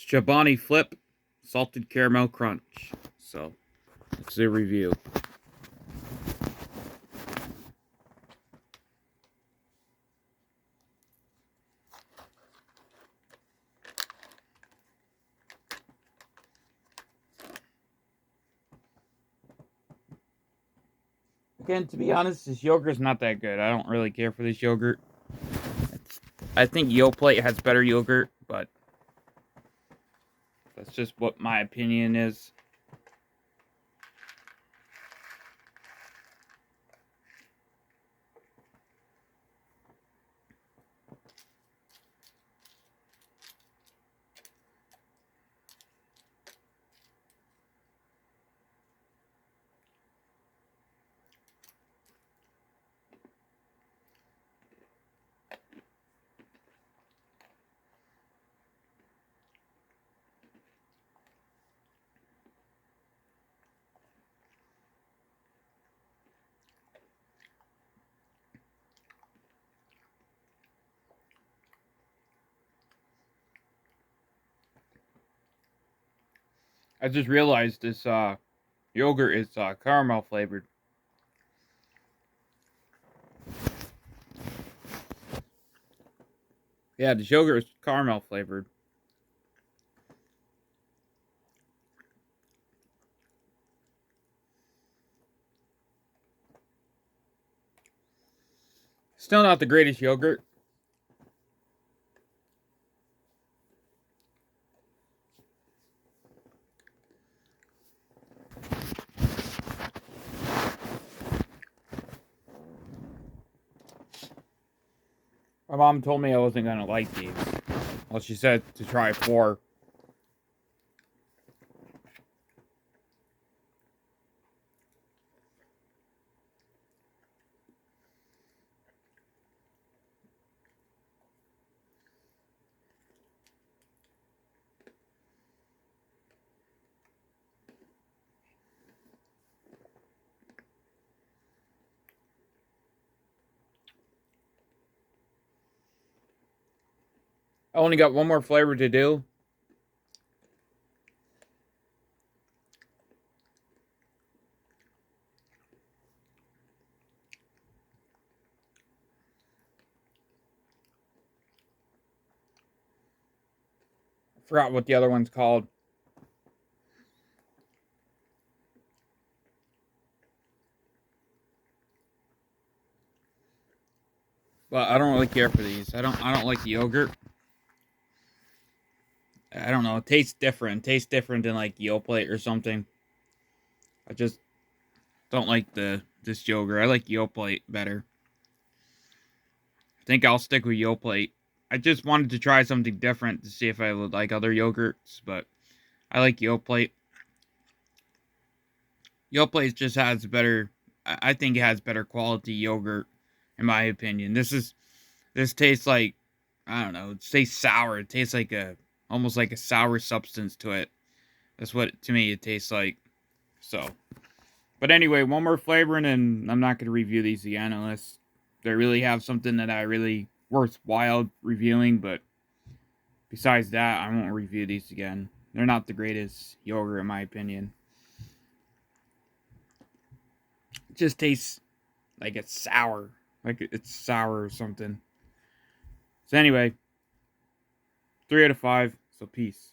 Chobani Flip Salted Caramel Crunch. So, let's do a review. Again, to be honest, this yogurt's not that good. I don't really care for this yogurt. I think Yoplait has better yogurt, but that's just what my opinion is. I just realized this yogurt is caramel flavored. Yeah, this yogurt is caramel flavored. Still not the greatest yogurt. My mom told me I wasn't going to like these. Well, she said to try 4. I only got one more flavor to do. I forgot what the other one's called. But I don't really care for these. I don't like the yogurt. I don't know. It tastes different. It tastes different than like Yoplait or something. I just don't like this yogurt. I like Yoplait better. I think I'll stick with Yoplait. I just wanted to try something different to see if I would like other yogurts, but I like Yoplait. Yoplait just has better. I think it has better quality yogurt, in my opinion. This tastes like, I don't know. It tastes sour. It tastes like almost like a sour substance to it. That's what to me it tastes like. So, but anyway, one more flavor, and then I'm not going to review these again unless they really have something that I really worthwhile reviewing. But besides that, I won't review these again. They're not the greatest yogurt in my opinion. It just tastes like it's sour, like it's sour or something. So anyway, 3 out of 5. So peace.